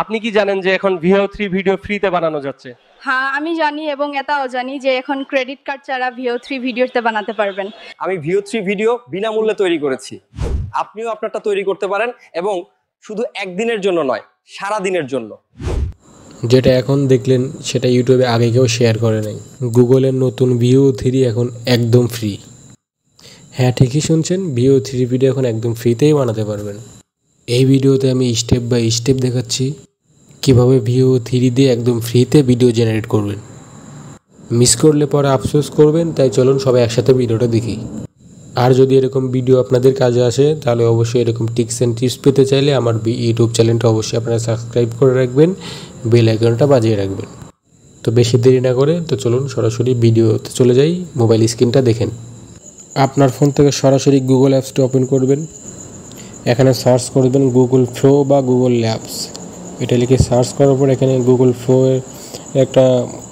আপনি কি জানেন যে এখন VO3 ভিডিও ফ্রিতে বানানো যাচ্ছে? হ্যাঁ, আমি জানি এবং এটাও জানি যে এখন ক্রেডিট কার্ড ছাড়া VO3 ভিডিওতে বানাতে পারবেন। আমি VO3 ভিডিও বিনামূল্যে তৈরি করেছি। আপনিও আপনারটা তৈরি করতে পারেন, এবং শুধু একদিনের জন্য নয়, সারা দিনের জন্য। যেটা এখন দেখলেন সেটা ইউটিউবে আগে কেউ শেয়ার করে নাই। গুগলের নতুন VO3 এখন একদম ফ্রি। হ্যাঁ, ঠিকই শুনছেন, VO3 ভিডিও এখন একদম ফ্রিতেই বানাতে পারবেন। এই ভিডিওতে আমি স্টেপ বাই স্টেপ দেখাচ্ছি কীভাবে VO3 দিয়ে একদম ফ্রিতে ভিডিও জেনারেট করবেন। মিস করলে পরে আফসোস করবেন, তাই চলুন সবাই একসাথে ভিডিওটা দেখি। আর যদি এরকম ভিডিও আপনাদের কাজে আসে তাহলে অবশ্যই এরকম টিপস অ্যান্ড টিপস পেতে চাইলে আমার ইউটিউব চ্যানেলটা অবশ্যই আপনারা সাবস্ক্রাইব করে রাখবেন, বেল আইকনটা বাজিয়ে রাখবেন। তো বেশি দেরি না করে তো চলুন সরাসরি ভিডিওতে চলে যাই। মোবাইল স্ক্রিনটা দেখেন। আপনার ফোন থেকে সরাসরি গুগল অ্যাপসটা ওপেন করবেন। এখানে সার্চ করবেন গুগল ফ্লো বা গুগল ল্যাবস। এটা লিখে সার্চ করার পর এখানে গুগল ফ্লো এর একটা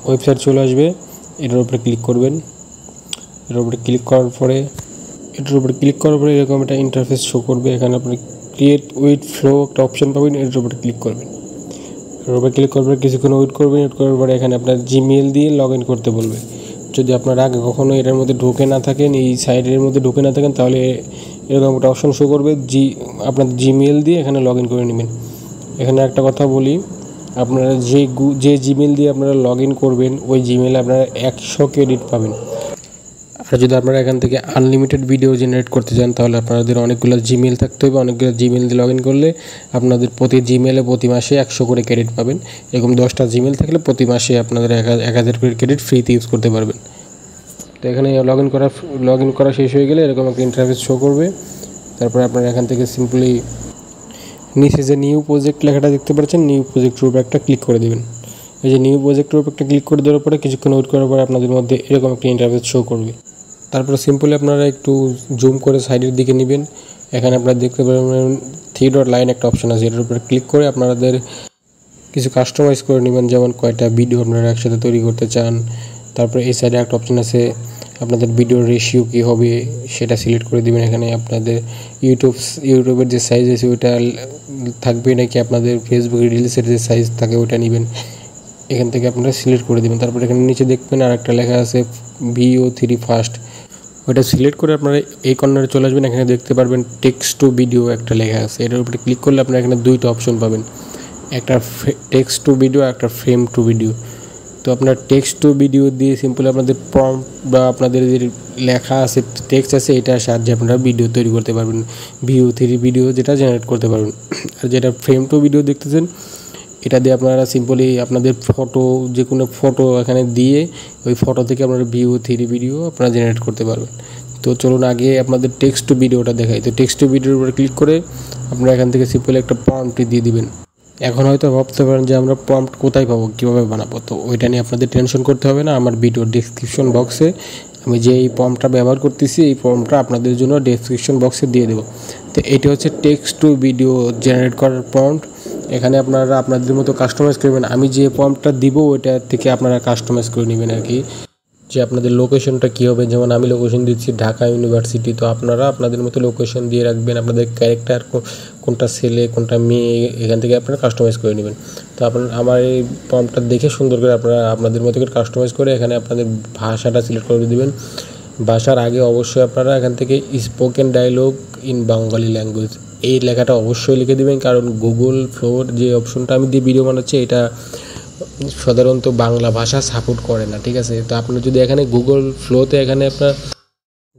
ওয়েবসাইট চলে আসবে। এটার উপরে ক্লিক করবেন। এটার উপরে ক্লিক করার পরে এরকম একটা ইন্টারফেস শো করবে। এখানে আপনি ক্রিয়েট উইথ ফ্লো একটা অপশন পাবেন, এটার উপরে ক্লিক করবেন। এর উপরে ক্লিক করার পরে কিছুক্ষণ ওয়েট করবেন। ওয়েট করার পরে এখানে আপনার জিমেল দিয়ে লগ ইন করতে বলবে। যদি আপনার আগে কখনো এটার মধ্যে ঢুকে না থাকেন, এই সাইটের মধ্যে ঢুকে না থাকেন, তাহলে এরকম একটা অপশন শো করবে, আপনার জিমেল দিয়ে এখানে লগ ইন করে নেবেন। এখানে একটা কথা বলি, আপনারা যে জিমেল দিয়ে আপনারা লগ ইন করবেন ওই জিমেলে আপনারা 100 ক্রেডিট পাবেন। আর যদি আপনারা এখান থেকে আনলিমিটেড ভিডিও জেনারেট করতে চান তাহলে আপনাদের অনেকগুলো জিমেল থাকতে হবে। অনেকগুলো জিমেল দিয়ে লগ ইন করলে আপনাদের প্রতি জিমেলে প্রতি মাসে 100 করে ক্রেডিট পাবেন। এরকম 10টা জিমেল থাকলে প্রতি মাসে আপনাদের 1000 করে ক্রেডিট ফ্রিতে ইউজ করতে পারবেন। তো এখানে লগ ইন করা শেষ হয়ে গেলে এরকম একটা ইন্টারফেস শো করবে। তারপরে আপনারা এখান থেকে সিম্পলি নিচে যে নিউ প্রজেক্ট লেখাটা দেখতে পাচ্ছেন, নিউ প্রজেক্টের উপর একটা ক্লিক করে দেবেন। এই যে নিউ প্রজেক্টের উপর একটা ক্লিক করে দেওয়ার পরে কিছুক্ষণ ওয়েট করার পরে আপনাদের মধ্যে এরকম একটা ইন্টারফেস শো করবে। তারপরে সিম্পলি আপনারা একটু জুম করে সাইডের দিকে নেবেন। এখানে আপনারা দেখতে পাবেন 3 ডট লাইন একটা অপশন আছে, এটার উপরে ক্লিক করে আপনাদের কিছু কাস্টমাইজ করে নেবেন, যেমন কয়টা ভিডিও আপনারা একসাথে তৈরি করতে চান। তারপরে এই সাইডে একটা অপশন আছে, আপনাদের ভিডিওর রেশিও কী হবে সেটা সিলেক্ট করে দেবেন। এখানে আপনাদের ইউটিউবের যে সাইজ আছে ওইটা থাকবে নাকি আপনাদের ফেসবুকের রিলসের যে সাইজ থাকে ওইটা নেবেন। এখান থেকে আপনারা সিলেক্ট করে দেবেন। তারপরে এখানে নিচে দেখবেন আর একটা লেখা আছে VO3 ফাস্ট, ওইটা সিলেক্ট করে আপনারা এই কর্নারে চলে আসবেন। এখানে দেখতে পারবেন টেক্সট টু ভিডিও একটা লেখা আছে, এটার উপরে ক্লিক করলে আপনারা এখানে 2টা অপশন পাবেন, একটা টেক্সট টু ভিডিও, একটা ফ্রেম টু ভিডিও। তো আপনার টেক্সট টু ভিডিও দিয়ে সিম্পলি আপনাদের প্রম্পট বা আপনাদের যে লেখা আছে টেক্সট আছে এটার সাহায্যে আপনারা ভিডিও তৈরি করতে পারবেন, VO3 ভিডিও যেটা জেনারেট করতে পারবেন। আর যেটা ফ্রেম টু ভিডিও দেখতেছেন এটা দিয়ে আপনারা সিম্পলি আপনাদের ফটো, যে কোনো ফটো এখানে দিয়ে ওই ফটো থেকে আপনারা VO3 ভিডিও আপনারা জেনারেট করতে পারবেন। তো চলুন আগে আপনাদের টেক্সট টু ভিডিওটা দেখাই। তো টেক্সট টু ভিডিওর উপরে ক্লিক করে আপনারা এখান থেকে সিম্পলি একটা প্রম্পট দিয়ে দিবেন। এখন হয়তো ভাবতে পারেন যে আমরা প্রম্পট কোথায় পাবো, কীভাবে বানাবো, তো ওইটা নিয়ে আপনাদের টেনশন করতে হবে না। আমার ভিডিওর ডেসক্রিপশন বক্সে আমি যে এই প্রম্পটটা ব্যবহার করতেছি এই প্রম্পটটা আপনাদের জন্য ডেসক্রিপশন বক্সে দিয়ে দেবো। তো এটি হচ্ছে টেক্সট টু ভিডিও জেনারেট করার প্রম্পট। এখানে আপনারা আপনাদের মতো কাস্টমাইজ করবেন। আমি যে প্রম্পটটা দিব ওইটা থেকে আপনারা কাস্টমাইজ করে নেবেন আর কি, যে আপনাদের লোকেশনটা কী হবে। যেমন আমি লোকেশন দিচ্ছি ঢাকা ইউনিভার্সিটি, তো আপনারা আপনাদের মতো লোকেশন দিয়ে রাখবেন। আপনাদের ক্যারেক্টার কোনটা ছেলে কোনটা মেয়ে এখান থেকে আপনারা কাস্টমাইজ করে নেবেন। তো আমার এই প্রম্পটটা দেখে সুন্দর করে আপনারা আপনাদের মতো করে কাস্টমাইজ করে এখানে আপনাদের ভাষাটা সিলেক্ট করে দেবেন। ভাষার আগে অবশ্যই আপনারা এখান থেকে spoken dialogue in Bangali language এই লেখাটা অবশ্যই লিখে দেবেন, কারণ গুগল ফ্লোর যে অপশনটা আমি দিয়ে ভিডিও বানাচ্ছি এটা সাধারণত বাংলা ভাষা সাপোর্ট করে না, ঠিক আছে। তো আপনার যদি এখানে গুগল ফ্লোতে এখানে আপনার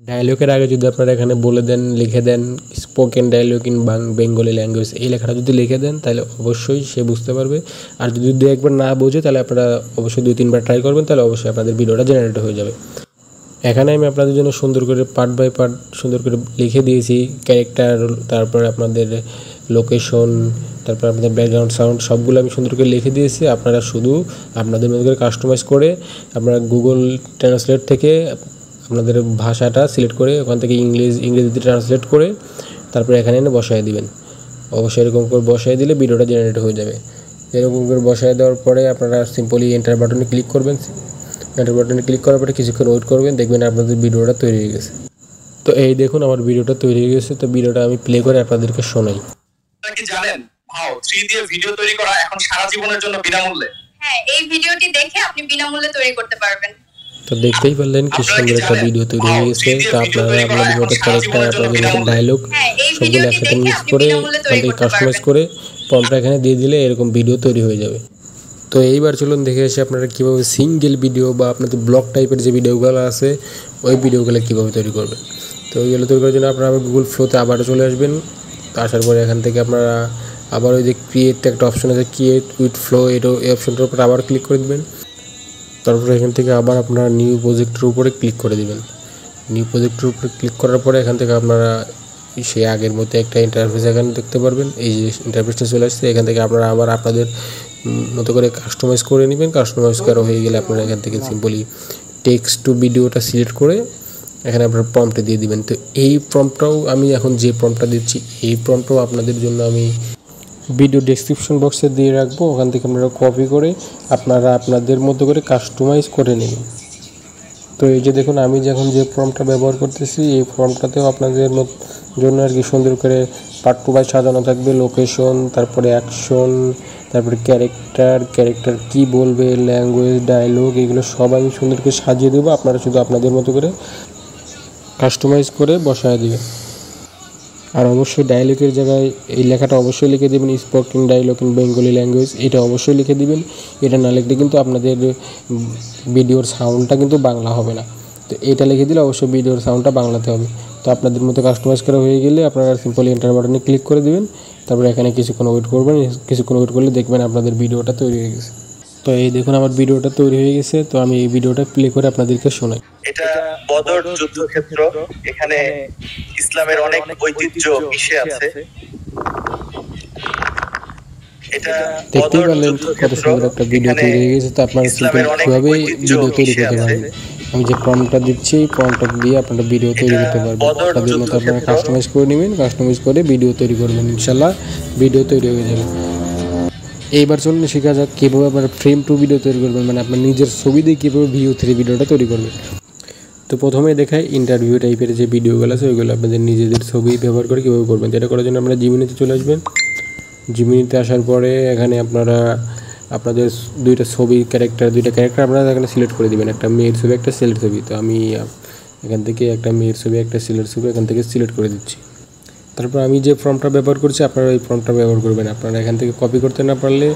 ডায়লগের আগে যদি আপনারা এখানে বলে দেন, লিখে দেন spoken dialogue in Bengali language, এই লেখাটা যদি লিখে দেন তাহলে অবশ্যই সে বুঝতে পারবে। আর যদি একবার না বোঝে তাহলে আপনারা অবশ্যই 2-3বার ট্রাই করবেন, তাহলে অবশ্যই আপনাদের ভিডিওটা জেনারেট হয়ে যাবে। এখানে আমি আপনাদের জন্য সুন্দর করে পার্ট বাই পার্ট সুন্দর করে লিখে দিয়েছি ক্যারেক্টার, তারপরে আপনাদের লোকেশন, তারপর আপনাদের ব্যাকগ্রাউন্ড সাউন্ড সবগুলো আমি সুন্দর করে লিখে দিয়েছি। আপনারা শুধু আপনাদের মতো করে কাস্টমাইজ করে আপনারা গুগল ট্রান্সলেট থেকে আপনাদের ভাষাটা সিলেক্ট করে ওখান থেকে ইংরেজিতে ট্রান্সলেট করে তারপরে এখানে এনে বসায় দিবেন। অবশ্যই এরকম করে বসায় দিলে ভিডিওটা জেনারেট হয়ে যাবে। এরকম করে বসায় দেওয়ার পরে আপনারা সিম্পলি এন্টার বাটনে ক্লিক করবেন। এন্টার বাটনে ক্লিক করার পরে কিছুক্ষণ ওয়েট করবেন, দেখবেন আপনাদের ভিডিওটা তৈরি হয়ে গেছে। তো এই দেখুন আমার ভিডিওটা তৈরি হয়ে গেছে। তো ভিডিওটা আমি প্লে করে আপনাদেরকে শোনাই। জানেন ভাও 3 দিয়ে ভিডিও তৈরি করা এখন সারা জীবনের জন্য বিনামূল্যে। হ্যাঁ, এই ভিডিওটি দেখে আপনি বিনামূল্যে তৈরি করতে পারবেন। তো দেখতেই পারলেন কি সুন্দর একটা ভিডিও তৈরি হয়ে গেছে। তো আপনারা আপনাদের মতো ক্যারেক্টার, আপনাদের মতো ডায়লগ সবগুলো একসাথে মিক্স করে আপনাদের কাস্টমাইজ করে প্রম্পটটা এখানে দিয়ে দিলে এরকম ভিডিও তৈরি হয়ে যাবে। তো এইবার চলুন দেখে আসি আপনারা কীভাবে সিঙ্গেল ভিডিও বা আপনাদের ব্লগ টাইপের যে ভিডিওগুলো আছে ওই ভিডিওগুলো কীভাবে তৈরি করবেন। তো ওইগুলো তৈরি করার জন্য আপনারা আবার গুগল ফ্লোতে আবারও চলে আসবেন। তো আসার পরে এখান থেকে আপনারা আবার ওই যে ক্রিয়েট একটা অপশন আছে, ক্রিয়েট উইথ ফ্লো, এই অপশনটার উপর আবার ক্লিক করে দেবেন। তারপরে এখান থেকে আবার আপনারা নিউ প্রজেক্টের উপরে ক্লিক করে দেবেন। নিউ প্রজেক্টের উপরে ক্লিক করার পরে এখান থেকে আপনারা সেই আগের মতো একটা ইন্টারফেস এখানে দেখতে পারবেন। এই যে ইন্টারফেসটা চলে আসছে, এখান থেকে আপনারা আবার আপনাদের মতো করে কাস্টমাইজ করে নেবেন। কাস্টমাইজ করা হয়ে গেলে আপনারা এখান থেকে সিম্পলি টেক্সট টু ভিডিওটা সিলেক্ট করে এখানে আপনারা প্রম্পটে দিয়ে দিবেন। তো এই প্রম্পটটাও আমি এখন যে প্রম্পটটা দিচ্ছি এই প্রম্পটটাও আপনাদের জন্য আমি ভিডিও ডেসক্রিপশন বক্সে দিয়ে রাখবো। ওখান থেকে আপনারা কপি করে আপনারা আপনাদের মতো করে কাস্টমাইজ করে নেবেন। তো এই যে দেখুন আমি যখন যে প্রম্পটটা ব্যবহার করতেছি এই প্রম্পটটাতেও আপনাদের জন্য আর কি সুন্দর করে পার্ট টু বাই সাজানো থাকবে। লোকেশন, তারপরে অ্যাকশন, তারপরে ক্যারেক্টার কী বলবে, ল্যাঙ্গুয়েজ, ডায়লগ, এগুলো সব আমি সুন্দর করে সাজিয়ে দেবো। আপনারা শুধু আপনাদের মতো করে কাস্টমাইজ করে বসায় দেবেন। আর অবশ্যই ডায়লগের জায়গায় এই লেখাটা অবশ্যই লিখে দেবেন, spoken dialogue in Bengali language, এটা অবশ্যই লিখে দিবেন। এটা না লিখলে কিন্তু আপনাদের ভিডিওর সাউন্ডটা কিন্তু বাংলা হবে না। তো এটা লিখে দিলে অবশ্যই ভিডিওর সাউন্ডটা বাংলাতে হবে। তো আপনাদের মতো কাস্টমাইজ করা হয়ে গেলে আপনারা সিম্পলি এন্টার বাটনে ক্লিক করে দেবেন। তারপরে এখানে কিছুক্ষণ ওয়েট করবেন। কিছুক্ষণ ওয়েট করলে দেখবেন আপনাদের ভিডিওটা তৈরি হয়ে গেছে। তো এই দেখুন আমার ভিডিওটা তৈরি হয়ে গেছে। তো আমি এই ভিডিওটা প্লে করে আপনাদেরকে শোনাই। এটা বদর যুদ্ধক্ষেত্র, এখানে ইসলামের অনেক ঐতিহ্য মিশে আছে। এটা দেখতেই পারলেন কত সুন্দর একটা ভিডিও তৈরি হয়ে গেছে। তো আপনারা সিম্পল কীভাবে ভিডিও তৈরি করতে পারবেন, আমি যে প্রম্পটটা দিচ্ছি এই প্রম্পটটা দিয়ে আপনারা ভিডিও তৈরি করতে পারবেন। আপনাদের মতো আপনারা কাস্টমাইজ করে নেবেন, কাস্টমাইজ করে ভিডিও তৈরি করবেন, ইনশাল্লাহ ভিডিও তৈরি হয়ে যাবে। এইবার চলুন শেখা যাক কীভাবে আপনারা ফ্রেম টু ভিডিও তৈরি করবেন, মানে আপনার নিজের ছবি দিয়ে কীভাবে VO3 ভিডিওটা তৈরি করবেন। তো প্রথমে দেখায় ইন্টারভিউ টাইপের যে ভিডিওগুলো আছে ওইগুলো আপনাদের নিজেদের ছবি ব্যবহার করে কীভাবে করবেন। যেটা করার জন্য আপনারা জিমিনিতে চলে আসবেন। জিমিনিতে আসার পরে এখানে আপনারা আপনাদের দুইটা ক্যারেক্টার আপনারা এখানে সিলেক্ট করে দেবেন, একটা মেয়ের ছবি একটা ছেলের ছবি। তো আমি এখান থেকে একটা মেয়ের ছবি একটা ছেলের ছবি এখান থেকে সিলেক্ট করে দিচ্ছি। তারপর আমি যে ফর্মটা ব্যবহার করছি আপনারা এই ফর্মটা ব্যবহার করবেন। আপনারা এখান থেকে কপি করতে না পারলে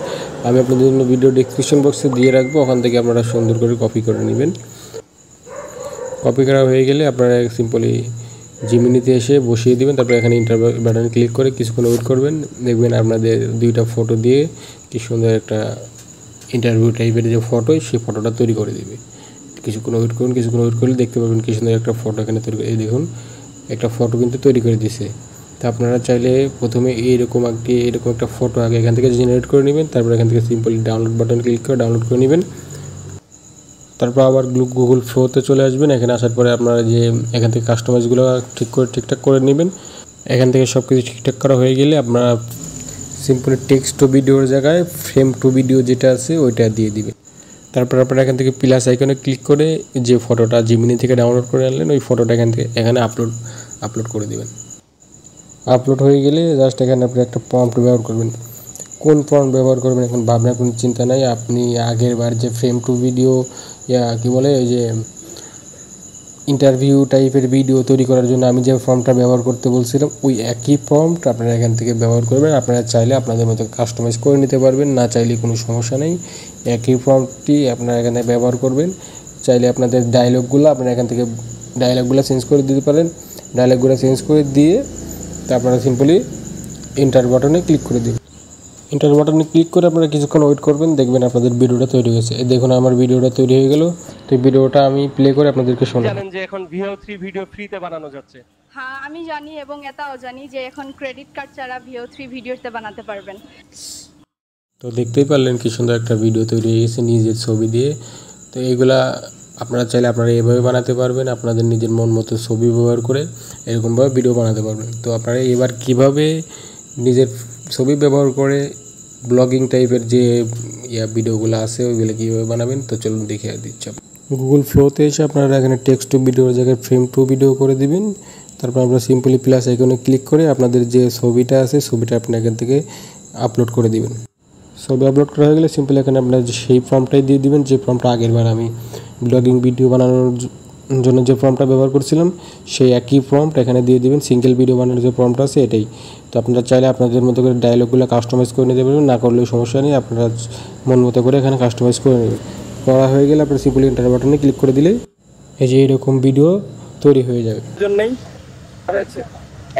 আমি আপনাদের জন্য ভিডিও ডেসক্রিপশন বক্সে দিয়ে রাখবো, ওখান থেকে আপনারা সুন্দর করে কপি করে নেবেন। কপি করা হয়ে গেলে আপনারা সিম্পলি জিমিনিতে এসে বসিয়ে দেবেন। তারপর এখানে ইন্টার বাটন ক্লিক করে কিছুক্ষণ ওয়েট করবেন, দেখবেন আপনাদের দুইটা ফটো দিয়ে কি সুন্দর একটা ইন্টারভিউ টাইপের যে ফটো সেই ফটোটা তৈরি করে দেবে। কিছুক্ষণ ওয়েট করুন, কিছুক্ষণ ওয়েট করলে দেখতে পাবেন কি সুন্দর একটা ফটো এখানে তৈরি করে। এই দেখুন একটা ফটো কিন্তু তৈরি করে দিয়েছে। তো আপনারা চাইলে প্রথমে এরকম একটা ফটো আগে এখান থেকে জেনারেট করে নেবেন। তারপর এখান থেকে সিম্পলি ডাউনলোড বাটন ক্লিক করে ডাউনলোড করে নেবেন। তারপর আবার গুগল ফ্লোতে চলে আসবেন। এখানে আসার পরে আপনারা যে এখান থেকে কাস্টমাইজগুলো ঠিকঠাক করে নেবেন। এখান থেকে সব কিছু ঠিকঠাক করা হয়ে গেলে আপনারা সিম্পলি টেক্সট টু ভিডিওর জায়গায় ফ্রেম টু ভিডিও যেটা আছে ওইটা দিয়ে দিবেন। তারপর আপনারা এখান থেকে প্লাস আইকনে ক্লিক করে যে ফটোটা জিমিনি থেকে ডাউনলোড করে আনলেন ওই ফটোটা এখানে আপলোড করে দেবেন। আপলোড হয়ে গেলে জাস্ট এখানে আপনি একটা প্রম্পট ব্যবহার করবেন। কোন প্রম্পট ব্যবহার করবেন এখন ভাবনার কোনো চিন্তা নাই। আপনি আগের বার যে ফ্রেম টু ভিডিও ওই যে ইন্টারভিউ টাইপের ভিডিও তৈরি করার জন্য আমি যে ফর্মটা ব্যবহার করতে বলছিলাম ওই একই প্রম্পট আপনারা এখান থেকে ব্যবহার করবেন। আপনারা চাইলে আপনাদের মতো কাস্টমাইজ করে নিতে পারবেন, না চাইলে কোনো সমস্যা নেই। একই প্রম্পটটি আপনারা এখানে ব্যবহার করবেন। চাইলে আপনাদের ডায়লগগুলো আপনারা এখান থেকে চেঞ্জ করে দিতে পারেন। ডায়লগগুলো চেঞ্জ করে দিয়ে তা আপনারা সিম্পলি এন্টার বাটনে ক্লিক করে দিন। এন্টার বাটনে ক্লিক করে আপনারা কিছুক্ষণ ওয়েট করবেন, দেখবেন আপনাদের ভিডিওটা তৈরি হয়েছে। দেখুন আমার ভিডিওটা তৈরি হয়ে গেল। তো ভিডিওটা আমি প্লে করে আপনাদেরকে শোনাই। জানেন যে এখন VO3 ভিডিও ফ্রিতে বানানো যাচ্ছে। হ্যাঁ, আমি জানি এবং এটাও জানি যে এখন ক্রেডিট কার্ড ছাড়া VO3 ভিডিওতে বানাতে পারবেন। তো দেখতেই পারলেন কি সুন্দর একটা ভিডিও তৈরি হয়ে গেছে নিজের ছবি দিয়ে। তো এইগুলা আপনারা চাইলে আপনারা এভাবে বানাতে পারবেন, আপনাদের নিজের মন মতো ছবি ব্যবহার করে এরকমভাবে ভিডিও বানাতে পারবেন। তো আপনারা এবার কিভাবে নিজের ছবি ব্যবহার করে ব্লগিং টাইপের যে ভিডিওগুলো আছে ওইগুলো কীভাবে বানাবেন তো চলুন দেখে দিচ্ছি। গুগল ফ্লোতে এসে আপনারা এখানে টেক্সট টু ভিডিওর জায়গায় ফ্রেম টু ভিডিও করে দিবেন। তারপর আপনারা সিম্পলি প্লাস আইকনে ক্লিক করে আপনাদের যে ছবিটা আছে ছবিটা আপনি এখান থেকে আপলোড করে দিবেন। ছবি আপলোড করা হয়ে গেলে সিম্পল এখানে আপনার সেই ফর্মটাই দিয়ে দিবেন যে ফর্মটা আগেরবার আমি ব্লগিং ভিডিও বানানোর জন্য যে ফর্মটা ব্যবহার করছিলাম সেই একই ফর্মটা এখানে দিয়ে দিবেন। সিঙ্গেল ভিডিও বানানোর যে ফর্মটা আছে এটাই। তো আপনারা চাইলে আপনাদের মতো করে ডায়লগগুলো কাস্টমাইজ করে নিতে পারবেন, না করলেও সমস্যা নেই, আপনারা মন মতো করে এখানে কাস্টমাইজ করে নেবেন। করা হয়ে গেলে আপনার সিম্পলি এন্টার বাটনে ক্লিক করে দিলেই এই যে এরকম ভিডিও তৈরি হয়ে যাবে। জন্যই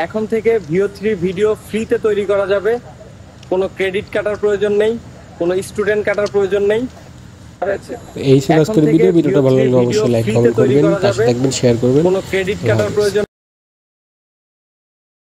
এখন থেকে VO3 ভিডিও ফ্রিতে তৈরি করা যাবে, কোনো ক্রেডিট কাটার প্রয়োজন নেই, কোনো স্টুডেন্ট কাটার প্রয়োজন নেই। এই ছিল আজকের ভিডিওটা ভালো লাগলে অবশ্যই লাইক কমেন্ট করবেন, পাশে থাকবেন, শেয়ার করবেন। কোনো ক্রেডিট কাটার প্রয়োজন